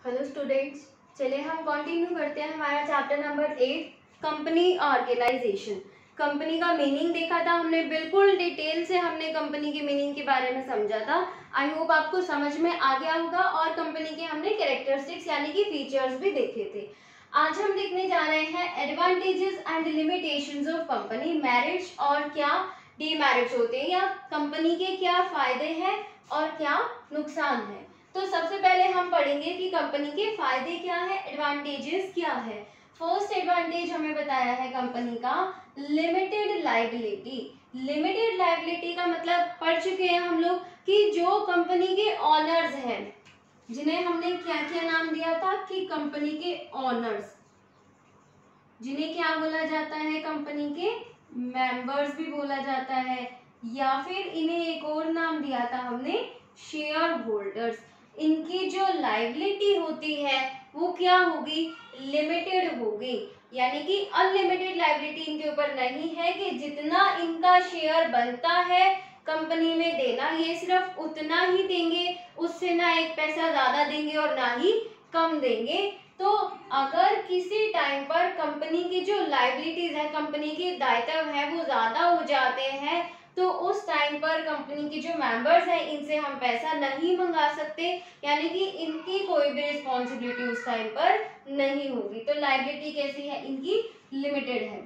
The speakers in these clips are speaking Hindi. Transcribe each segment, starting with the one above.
हेलो स्टूडेंट्स, चलिए हम कंटिन्यू करते हैं हमारा chapter number 8 company organisation. Company का मीनिंग देखा था हमने, बिल्कुल डिटेल से हमने कंपनी के मीनिंग के बारे में समझा था। आई होप आपको समझ में आ गया होगा और कंपनी के हमने कैरेक्टरिस्टिक्स यानी कि फीचर्स भी देखे थे। आज हम देखने जा रहे हैं advantages and limitations of company, merits और क्या डीमेरिट्स होते हैं, या कंपनी के क्या फायदे हैं और क्या नुकसान है। तो सबसे पहले हम पढ़ेंगे कि कंपनी के फायदे क्या है, एडवांटेजेस क्या है। फर्स्ट एडवांटेज हमें बताया है कंपनी का लिमिटेड लायबिलिटी। लिमिटेड लायबिलिटी का मतलब पढ़ चुके हैं हम लोग कि जो कंपनी के ऑनर्स हैं, जिन्हें हमने क्या क्या नाम दिया था कि कंपनी के ऑनर्स, जिन्हें क्या बोला जाता है, कंपनी के मेंबर्स भी बोला जाता है, या फिर इन्हें एक और नाम दिया था हमने शेयर होल्डर्स। इनकी जो लायबिलिटी होती है वो क्या होगी, लिमिटेड होगी, यानी कि अनलिमिटेड लायबिलिटी इनके ऊपर नहीं है कि जितना इनका शेयर बनता है कंपनी में देना, ये सिर्फ उतना ही देंगे, उससे ना एक पैसा ज्यादा देंगे और ना ही कम देंगे। तो अगर किसी टाइम पर कंपनी की जो लायबिलिटीज है, कंपनी के दायित्व है वो ज्यादा हो जाते हैं, तो उस टाइम पर कंपनी के जो मेंबर्स हैं इनसे हम पैसा नहीं मंगा सकते, यानी कि इनकी कोई भी रिस्पॉन्सिबिलिटी उस टाइम पर नहीं होगी। तो लायबिलिटी कैसी है, इनकी लिमिटेड है।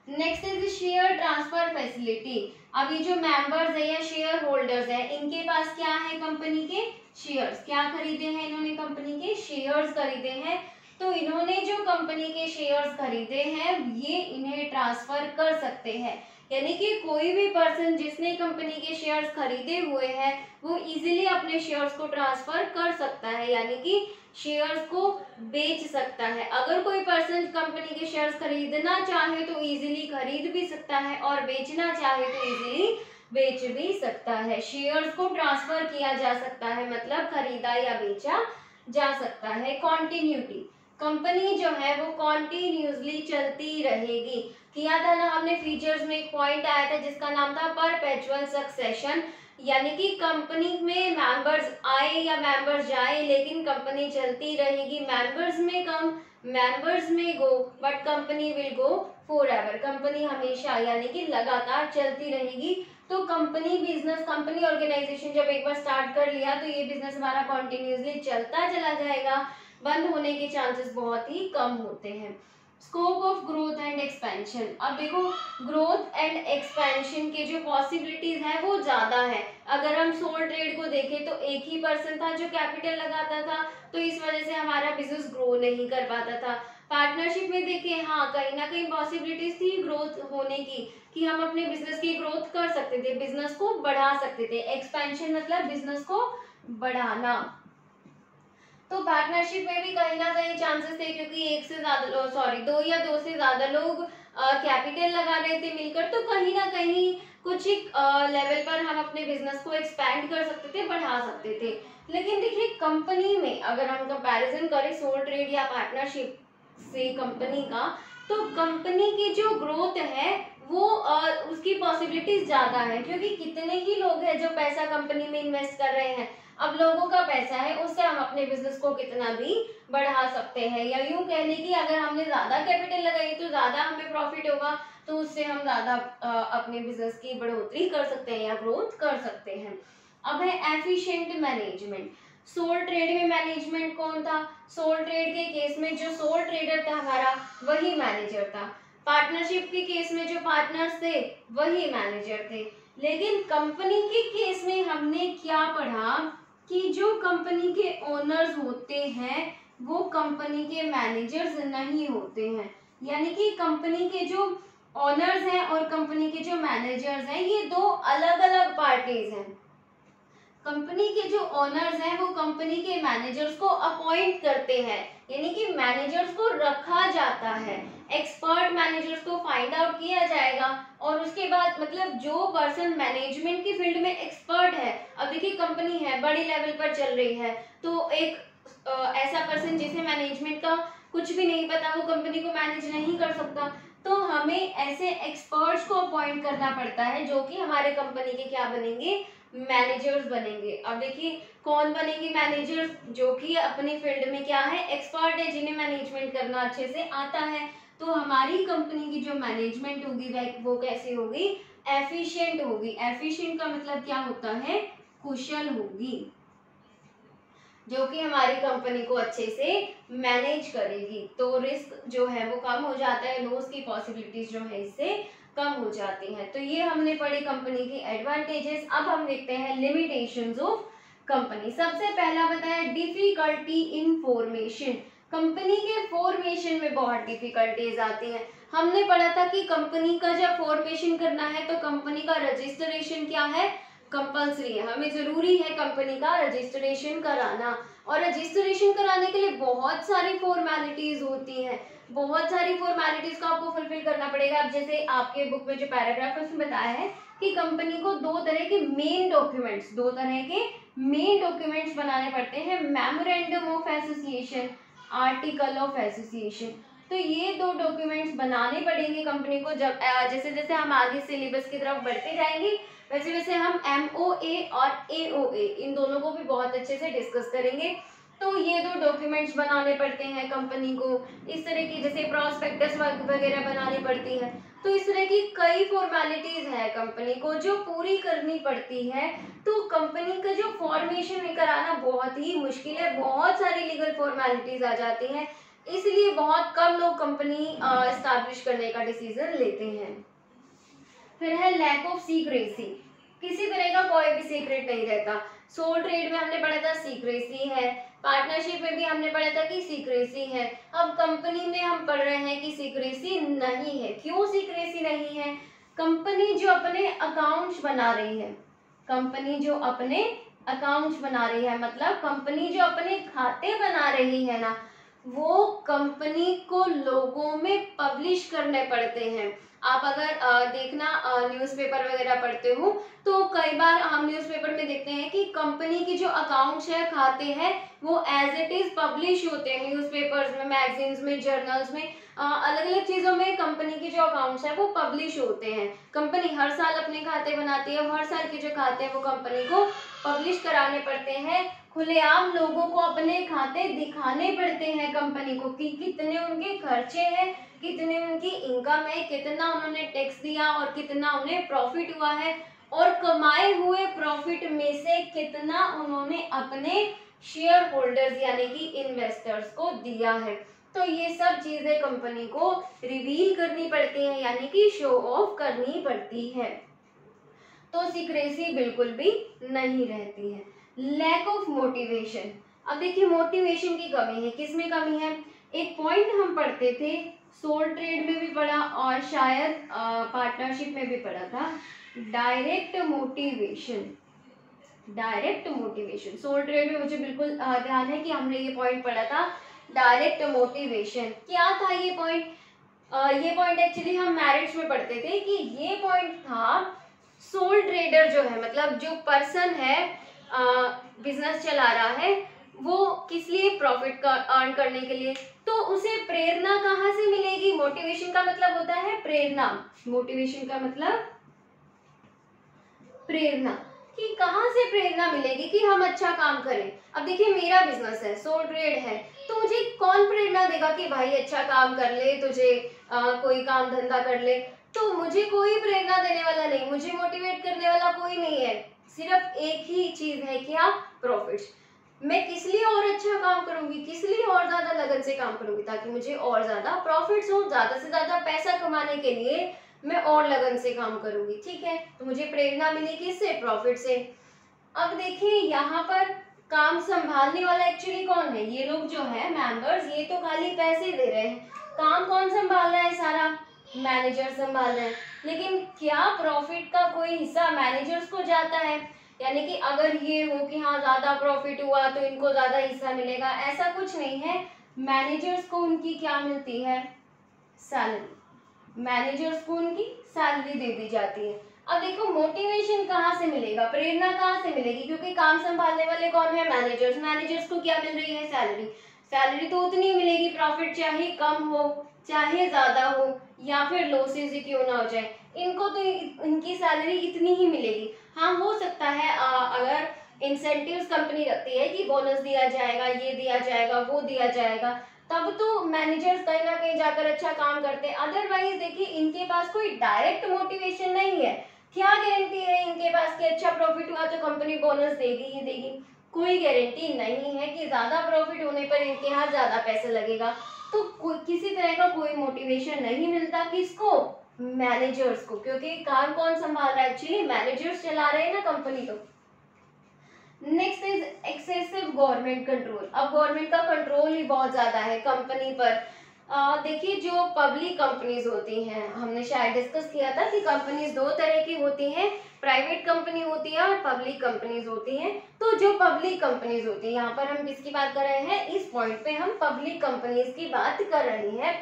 Next is share transfer facility. अभी जो मेंबर्स है या शेयर होल्डर्स है, इनके पास क्या है, कंपनी के शेयर्स। क्या खरीदे हैं इन्होंने, कंपनी के शेयर्स खरीदे हैं। तो इन्होंने जो कंपनी के शेयर्स खरीदे हैं ये इन्हें ट्रांसफर कर सकते हैं, यानी कि कोई भी पर्सन जिसने कंपनी के शेयर्स खरीदे हुए हैं वो इजीली अपने शेयर्स को ट्रांसफर कर सकता है, यानी कि शेयर्स को बेच सकता है। अगर कोई पर्सन कंपनी के शेयर्स खरीदना चाहे तो इजीली खरीद भी सकता है और बेचना चाहे तो इजीली बेच भी सकता है। शेयर्स को ट्रांसफर किया जा सकता है, मतलब खरीदा या बेचा जा सकता है। कॉन्टिन्यूटी, कंपनी जो है वो कॉन्टिन्यूसली चलती रहेगी। किया था ना हमने फीचर्स में, एक पॉइंट आया था जिसका नाम था परपेचुअल सक्सेशन, यानी कि कंपनी में मेंबर्स आए या मेंबर्स जाए लेकिन कंपनी चलती रहेगी। मेंबर्स में come, members may go, but company will go forever. Company हमेशा यानी कि लगातार चलती रहेगी। तो कंपनी बिजनेस, कंपनी ऑर्गेनाइजेशन जब एक बार स्टार्ट कर लिया तो ये बिजनेस हमारा कॉन्टिन्यूसली चलता चला जाएगा, बंद होने के चांसेस बहुत ही कम होते हैं। Scope of growth and expansion, अब देखो ग्रोथ एंड एक्सपेंशन के जो पॉसिबिलिटीज है वो ज्यादा है। अगर हम सोल ट्रेड को देखें तो एक ही पर्सन था जो कैपिटल लगाता था, तो इस वजह से हमारा बिजनेस ग्रो नहीं कर पाता था। पार्टनरशिप में देखें, हाँ कहीं ना कहीं पॉसिबिलिटीज थी ग्रोथ होने की, कि हम अपने बिजनेस की ग्रोथ कर सकते थे, बिजनेस को बढ़ा सकते थे। एक्सपेंशन मतलब बिजनेस को बढ़ाना। तो पार्टनरशिप में भी कहीं ना कहीं चांसेस थे, क्योंकि एक से ज्यादा दो या दो से ज्यादा लोग कैपिटल लगा रहे थे मिलकर, तो कहीं ना कहीं कुछ एक लेवल पर हम अपने बिजनेस को एक्सपैंड कर सकते थे, बढ़ा सकते थे। लेकिन देखिए कंपनी में अगर हम कंपैरिजन करें सोल ट्रेड या पार्टनरशिप से कंपनी का, तो कंपनी की जो ग्रोथ है वो उसकी पॉसिबिलिटीज ज्यादा है, क्योंकि कितने ही लोग हैं जो पैसा कंपनी में इन्वेस्ट कर रहे हैं। अब लोगों का पैसा है, उससे हम अपने बिजनेस को कितना भी बढ़ा सकते हैं, या यूं कहने की अगर हमने ज्यादा कैपिटल लगाई तो ज्यादा हमें प्रॉफिट होगा, तो उससे हम ज्यादा अपने बिजनेस की बढ़ोतरी कर सकते हैं या ग्रोथ कर सकते हैं। अब है एफिशिएंट मैनेजमेंट। सोल ट्रेड में मैनेजमेंट कौन था, सोल ट्रेड के केस में जो सोल ट्रेडर था हमारा वही मैनेजर था। पार्टनरशिप के केस में जो पार्टनर्स थे वही मैनेजर थे। लेकिन कंपनी के केस में हमने क्या पढ़ा कि जो कंपनी के ओनर्स होते हैं वो कंपनी के मैनेजर्स नहीं होते हैं, यानी कि कंपनी के जो ओनर्स हैं और कंपनी के जो मैनेजर्स हैं ये दो अलग अलग पार्टीज हैं। कंपनी के जो ओनर्स हैं वो कंपनी के मैनेजर्स को अपॉइंट करते हैं, यानी कि मैनेजर्स को रखा जाता है, एक्सपर्ट मैनेजर्स को फाइंड आउट किया जाएगा और उसके बाद मतलब जो पर्सन मैनेजमेंट की फील्ड में एक्सपर्ट है, अब देखिए कंपनी है बड़ी लेवल पर चल रही है, तो एक ऐसा पर्सन जिसे मैनेजमेंट का कुछ भी नहीं पता वो कंपनी को मैनेज नहीं कर सकता, तो हमें ऐसे एक्सपर्ट्स को अपॉइंट करना पड़ता है जो कि हमारे कंपनी के क्या बनेंगे, मैनेजर्स बनेंगे। अब देखिए कौन बनेंगे मैनेजर्स, जो कि अपनी फील्ड में क्या है, एक्सपर्ट है, जिन्हें मैनेजमेंट करना अच्छे से आता है। तो हमारी कंपनी की जो मैनेजमेंट होगी वो कैसी होगी, एफिशिएंट होगी। एफिशिएंट का मतलब क्या होता है, कुशल होगी, जो कि हमारी कंपनी को अच्छे से मैनेज करेगी। तो रिस्क जो है वो कम हो जाता है, लॉस की पॉसिबिलिटीज जो है इससे कम हो जाती हैं। तो ये हमने पढ़ी कंपनी की एडवांटेजेस। अब हम देखते हैं लिमिटेशंस ऑफ कंपनी। सबसे पहला बताया डिफिकल्टी इन फॉर्मेशन। कंपनी के फॉर्मेशन में बहुत डिफिकल्टीज आती हैं। हमने पढ़ा था कि कंपनी का जब फॉर्मेशन करना है तो कंपनी का रजिस्ट्रेशन क्या है, कंपल्सरी है। हमें जरूरी है कंपनी का रजिस्ट्रेशन कराना, और रजिस्ट्रेशन कराने के लिए बहुत सारी फॉर्मेलिटीज होती हैं। बहुत सारी फॉर्मेलिटीज को आपको फुलफिल करना पड़ेगा। अब जैसे आपके बुक में जो पैराग्राफ है उसमें बताया है कि कंपनी को दो तरह के मेन डॉक्यूमेंट्स बनाने पड़ते हैं, memorandum of association, article of association. तो ये दो डॉक्यूमेंट्स बनाने पड़ेंगे कंपनी को। जब जैसे जैसे हम आगे सिलेबस की तरफ बढ़ते जाएंगे वैसे वैसे हम MOA और AOA इन दोनों को भी बहुत अच्छे से डिस्कस करेंगे। तो ये दो डॉक्यूमेंट्स बनाने पड़ते हैं कंपनी को। इस तरह की जैसे प्रोस्पेक्टस वगैरह बनानी पड़ती है। तो इस तरह की कई फॉर्मेलिटीज है कंपनी को जो पूरी करनी पड़ती है। तो कंपनी का जो फॉर्मेशन कराना बहुत ही मुश्किल है, बहुत सारी लीगल फॉर्मेलिटीज आ जाती हैं, इसलिए बहुत कम लोग कंपनी एस्टैब्लिश करने का डिसीजन लेते हैं। फिर है लैक ऑफ सीक्रेसी, किसी तरह का कोई भी सीक्रेट नहीं रहता। सोल ट्रेड में हमने पढ़ा था सीक्रेसी है, पार्टनरशिप में भी हमने पढ़ा था कि सीक्रेसी है। अब कंपनी में हम पढ़ रहे हैं कि सीक्रेसी नहीं है। क्यों सीक्रेसी नहीं है, कंपनी जो अपने अकाउंट्स बना रही है, कंपनी जो अपने अकाउंट्स बना रही है मतलब कंपनी जो अपने खाते बना रही है ना, वो कंपनी को लोगों में पब्लिश करने पड़ते हैं। आप अगर देखना न्यूज़पेपर वगैरह पढ़ते हो तो कई बार हम न्यूज़पेपर में देखते हैं कि कंपनी की जो अकाउंट्स है, खाते हैं, वो एज इट इज पब्लिश होते हैं न्यूज़पेपर्स में, मैगजीन्स में, जर्नल्स में, अलग अलग चीज़ों में कंपनी के जो अकाउंट्स है वो पब्लिश होते हैं। कंपनी हर साल अपने खाते बनाती है, हर साल के जो खाते हैं वो कंपनी को पब्लिश कराने पड़ते हैं। खुलेआम लोगों को अपने खाते दिखाने पड़ते हैं कंपनी को कि कितने उनके खर्चे हैं, कितनी उनकी इनकम है, कितना उन्होंने टैक्स दिया और कितना उन्हें प्रॉफिट हुआ है, और कमाए हुए प्रॉफिट में से कितना उन्होंने अपने शेयर होल्डर्स यानी कि इन्वेस्टर्स को दिया है। तो ये सब चीजें कंपनी को रिवील करनी पड़ती हैं यानी कि शो ऑफ करनी पड़ती है। तो सीक्रेसी बिल्कुल भी नहीं रहती है। लैक ऑफ मोटिवेशन, अब देखिए मोटिवेशन की कमी है। किसमें कमी है, एक पॉइंट हम पढ़ते थे, सोल ट्रेड में भी पढ़ा और शायद पार्टनरशिप में भी पढ़ा था, direct motivation. Direct motivation sole trade में मुझे बिल्कुल ध्यान है कि हमने ये पॉइंट पढ़ा था, डायरेक्ट मोटिवेशन। क्या था ये पॉइंट, ये पॉइंट एक्चुअली हम मैरिट्स में पढ़ते थे कि ये पॉइंट था सोल ट्रेडर जो है मतलब जो पर्सन है बिजनेस चला रहा है, वो किस लिए, प्रॉफिट का अर्न करने के लिए। तो उसे प्रेरणा कहाँ से मिलेगी, मोटिवेशन का मतलब होता है प्रेरणा, मोटिवेशन का मतलब प्रेरणा, कि कहाँ से प्रेरणा मिलेगी कि हम अच्छा काम करें। अब देखिए मेरा बिजनेस है, सोल ट्रेड है, तो मुझे कौन प्रेरणा देगा कि भाई अच्छा काम कर ले, तुझे कोई काम धंधा कर ले। तो मुझे कोई प्रेरणा देने वाला नहीं, मुझे मोटिवेट करने वाला कोई नहीं है। सिर्फ एक ही चीज है, क्या, प्रॉफिट्स। मैं किस लिए और अच्छा काम करूंगी, किस लिए और ज्यादा लगन से काम करूंगी, ताकि मुझे और ज्यादा प्रॉफिट्स हो, ज्यादा से ज्यादा पैसा कमाने के लिए मैं और लगन से काम करूंगी। ठीक है, तो मुझे प्रेरणा मिलेगी इससे, प्रॉफिट से। अब देखिए यहाँ पर काम संभालने वाला एक्चुअली कौन है, ये लोग जो है मेंबर्स, ये तो खाली पैसे दे रहे हैं। काम कौन संभाल रहा है, सारा मैनेजर संभाल रहे हैं। लेकिन क्या प्रॉफिट का कोई हिस्सा मैनेजर्स को जाता है, यानी कि अगर ये हो कि हाँ ज्यादा प्रॉफिट हुआ तो इनको ज्यादा हिस्सा मिलेगा, ऐसा कुछ नहीं है। मैनेजर्स को उनकी क्या मिलती है, सैलरी, मैनेजर्स को उनकी सैलरी दे दी जाती है। अब देखो मोटिवेशन कहाँ से मिलेगा, प्रेरणा कहाँ से मिलेगी, क्योंकि काम संभालने वाले कौन है, मैनेजर्स। मैनेजर्स को क्या मिल रही है, सैलरी। सैलरी तो उतनी मिलेगी, प्रॉफिट चाहे कम हो चाहे ज्यादा हो या फिर लॉसेज ही क्यों ना हो जाए, इनको तो इनकी सैलरी इतनी ही मिलेगी। हाँ, हो सकता है अगर इंसेंटिव्स कंपनी रखती है कि बोनस दिया जाएगा, ये दिया जाएगा, वो दिया जाएगा, तब तो मैनेजर्स कहीं ना कहीं जाकर अच्छा काम करते हैं। अदरवाइज देखिए, इनके पास कोई डायरेक्ट मोटिवेशन नहीं है। क्या गारंटी है इनके पास कि अच्छा प्रॉफिट हुआ तो कंपनी बोनस देगी ही देगी? कोई गारंटी नहीं है कि ज्यादा प्रॉफिट होने पर इनके यहाँ ज्यादा पैसा लगेगा। तो किसी तरह का कोई मोटिवेशन नहीं मिलता किसको? मैनेजर्स को, क्योंकि काम कौन संभाल रहा है? एक्चुअली मैनेजर्स चला रहे हैं ना कंपनी। तो next is excessive government control. अब गवर्नमेंट का कंट्रोल ही बहुत ज्यादा है कंपनी पर। देखिए, जो पब्लिक कंपनीज होती हैं, हमने शायद डिस्कस किया था कि कंपनीज दो तरह की होती हैं, प्राइवेट कंपनी होती है और पब्लिक कंपनीज होती हैं। तो जो पब्लिक कंपनीज होती है, यहाँ पर हम किसकी बात कर रहे हैं? इस पॉइंट पे हम पब्लिक कंपनीज की बात कर रहे हैं।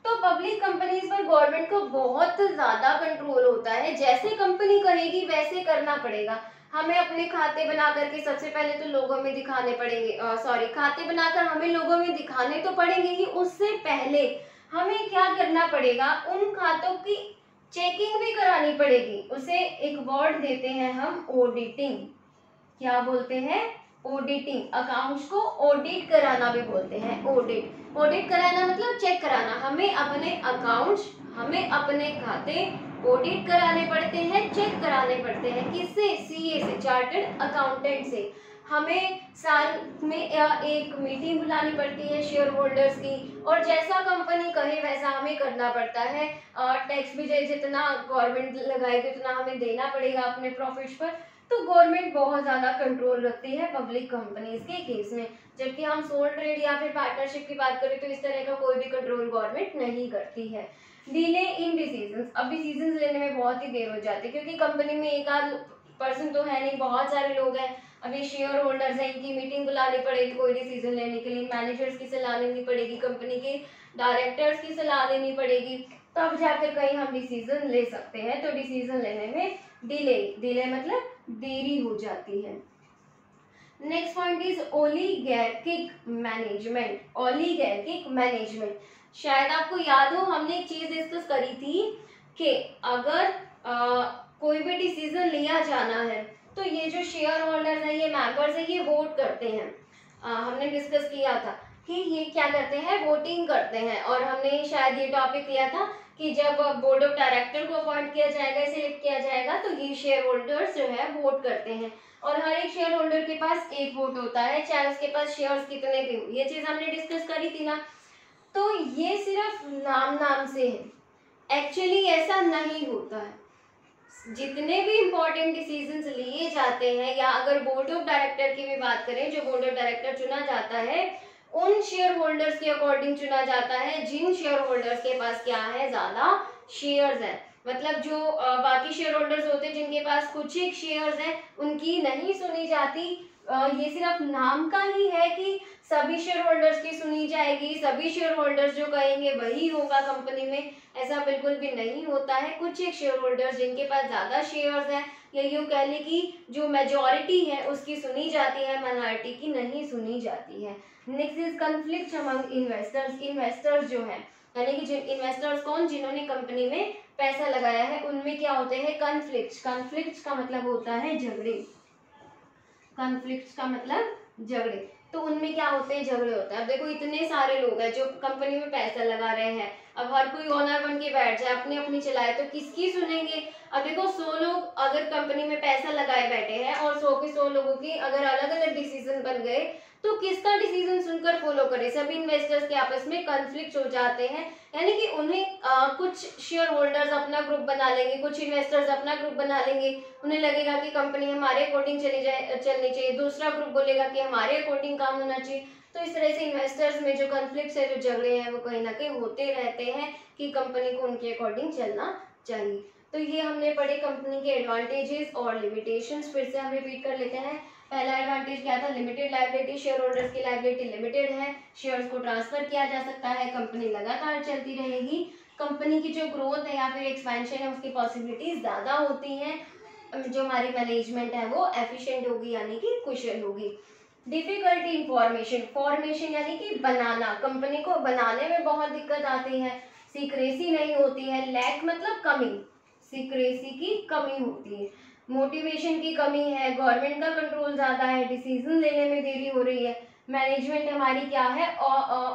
तो पब्लिक कंपनीज पर गवर्नमेंट को बहुत ज्यादा कंट्रोल होता है। जैसे कंपनी करेगी वैसे करना पड़ेगा। हमें अपने खाते बना करके सबसे पहले तो लोगों में दिखाने पड़ेंगे, खाते बनाकर हमें लोगों में दिखाने तो पड़ेंगे ही, उससे पहले हमें क्या करना पड़ेगा? उन खातों की चेकिंग भी करानी पड़ेगी। उसे एक वर्ड देते हैं हम, ऑडिटिंग। क्या बोलते हैं? ऑडिटिंग। अकाउंट्स को ऑडिट कराना भी बोलते हैं। ऑडिट, ऑडिट कराना मतलब चेक कराना। हमें अपने अकाउंट्स, हमें अपने खाते ऑडिट कराने पड़ते हैं, चेक कराने पड़ते हैं। किससे? सीए से, चार्टर्ड अकाउंटेंट से। हमें साल में एक मीटिंग बुलानी पड़ती है शेयर होल्डर्स की, और जैसा कंपनी कहे वैसा हमें करना पड़ता है। टैक्स भी जितना गवर्नमेंट लगाएगी उतना हमें देना पड़ेगा अपने प्रॉफिट्स पर। तो गवर्नमेंट बहुत ज्यादा कंट्रोल रखती है पब्लिक कंपनीज के केस में। जबकि हम सोल ट्रेड या फिर पार्टनरशिप की बात करें तो इस तरह का कोई भी कंट्रोल गवर्नमेंट नहीं करती है। Delay in decisions. अब डिसीजंस लेने में बहुत ही देर हो जाती है, क्योंकि कंपनी में एक आध पर्सन तो है नहीं, बहुत सारे लोग हैं। अभी शेयर होल्डर्स हैं, इनकी मीटिंग बुलानी पड़ेगी कोई डिसीजन लेने के लिए, मैनेजर्स की सलाह लेनी पड़ेगी, कंपनी के डायरेक्टर्स की सलाह लेनी पड़ेगी, तब जाकर कहीं हम डिसीजन ले सकते हैं। तो डिसीजन लेने में डिले मतलब देरी हो जाती है। Next point is oligarchic management. Oligarchic management, शायद आपको याद हो हमने एक चीज डिस्कस करी थी कि अगर कोई भी डिसीजन लिया जाना है तो ये जो शेयर होल्डर्स हैं, ये मेंबर्स हैं, ये वोट करते हैं। हमने डिस्कस किया था कि ये क्या करते हैं? वोटिंग करते हैं। और हमने शायद ये टॉपिक लिया था कि जब बोर्ड ऑफ डायरेक्टर को अपॉइंट किया जाएगा, सिलेक्ट किया जाएगा, तो ये शेयर होल्डर्स जो है वोट करते हैं। और हर एक शेयर होल्डर के पास एक वोट होता है, चाहे उसके पास शेयर्स कितने भी हो। ये चीज हमने डिस्कस करी थी ना। तो ये सिर्फ नाम से है, एक्चुअली ऐसा नहीं होता है। जितने भी इंपॉर्टेंट डिसीजंस लिए जाते हैं, या अगर बोर्ड ऑफ डायरेक्टर की भी बात करें, जो बोर्ड ऑफ डायरेक्टर चुना जाता है उन शेयर होल्डर्स के अकॉर्डिंग चुना जाता है जिन शेयर होल्डर्स के पास क्या है? ज्यादा शेयर्स हैं। मतलब जो बाकी शेयर होल्डर्स होते हैं जिनके पास कुछ एक शेयर्स हैं, उनकी नहीं सुनी जाती। ये सिर्फ नाम का ही है कि सभी शेयर होल्डर्स की सुनी जाएगी, सभी शेयर होल्डर्स जो कहेंगे वही होगा कंपनी में। ऐसा बिल्कुल भी नहीं होता है। कुछ एक शेयर होल्डर्स जिनके पास ज्यादा शेयर्स हैं, या यूं कह लें कि जो मेजॉरिटी है उसकी सुनी जाती है, माइनॉरिटी की नहीं सुनी जाती है। Next is conflict among investors. Investors जो है, यानी कि जिन इन्वेस्टर्स कौन? जिन्होंने कंपनी में पैसा लगाया है, उनमें क्या होते हैं? कन्फ्लिक्ट। कन्फ्लिक्ट का मतलब होता है झगड़े। कन्फ्लिक्ट का मतलब झगड़े। तो उनमें क्या होते हैं? झगड़े होते हैं। अब देखो, इतने सारे लोग हैं जो कंपनी में पैसा लगा रहे हैं, अब हर कोई ओनर बन के बैठ जाए, अपनी अपनी चलाए, तो किसकी सुनेंगे? अब देखो, 100 लोग अगर कंपनी में पैसा लगाए बैठे हैं और 100 के 100 लोगों की अगर अलग अलग डिसीजन बन गए, तो किसका डिसीजन सुनकर फॉलो करे? सभी इन्वेस्टर्स के आपस में कन्फ्लिक्ट हो जाते हैं। यानी कि उन्हें कुछ शेयर होल्डर्स अपना ग्रुप बना लेंगे, कुछ इन्वेस्टर्स अपना ग्रुप बना लेंगे। उन्हें लगेगा कि कंपनी हमारे अकॉर्डिंग चलनी चाहिए, दूसरा ग्रुप बोलेगा कि हमारे अकॉर्डिंग काम होना चाहिए। तो इस तरह से इन्वेस्टर्स में जो कन्फ्लिक्ट है, जो झगड़े हैं, वो कहीं ना कहीं होते रहते हैं कि कंपनी को उनके अकॉर्डिंग चलना चाहिए। तो ये हमने पढ़े कंपनी के एडवांटेजेस और लिमिटेशंस। फिर से हम रिपीट कर लेते हैं। पहला एडवांटेज क्या था? Limited liability. शेयर होल्डर्स की लायबिलिटी लिमिटेड है, शेयर्स को ट्रांसफर किया जा सकता है, कंपनी लगातार चलती रहेगी, कंपनी की जो ग्रोथ है या फिर एक्सपेंशन है उसकी पॉसिबिलिटीज ज्यादा होती हैं, जो हमारी मैनेजमेंट है वो एफिशिएंट होगी, यानी कि कुशल होगी। डिफिकल्टी इन फॉर्मेशन यानी कि बनाना, कंपनी को बनाने में बहुत दिक्कत आती है। सीक्रेसी नहीं होती है। लैक मतलब कमी, सीक्रेसी की कमी होती है। मोटिवेशन की कमी है, गवर्नमेंट का कंट्रोल ज़्यादा है, डिसीजन लेने में देरी हो रही है, मैनेजमेंट हमारी क्या है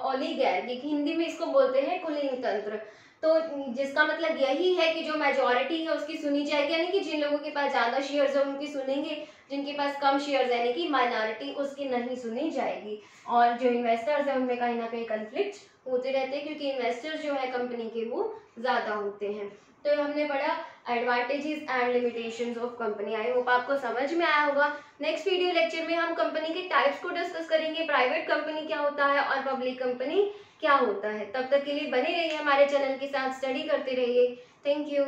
ओलिगैर्की, हिंदी में इसको बोलते हैं कुलीन तंत्र। तो जिसका मतलब यही है कि जो मेजॉरिटी है उसकी सुनी जाएगी, यानी कि जिन लोगों के पास ज़्यादा शेयर्स है उनकी सुनेंगे, जिनके पास कम शेयर्स यानी कि माइनॉरिटी उसकी नहीं सुनी जाएगी। और जो इन्वेस्टर्स हैं उनमें कहीं ना कहीं कन्फ्लिक्ट होते रहते हैं, क्योंकि इन्वेस्टर्स जो है कंपनी के वो ज़्यादा होते हैं। तो हमने पढ़ा advantages and limitations of company. I hope आपको समझ में आया होगा। नेक्स्ट वीडियो लेक्चर में हम कंपनी के टाइप्स को डिस्कस करेंगे, प्राइवेट कंपनी क्या होता है और पब्लिक कंपनी क्या होता है। तब तक के लिए बने रहिए हमारे चैनल के साथ, स्टडी करते रहिए। Thank you.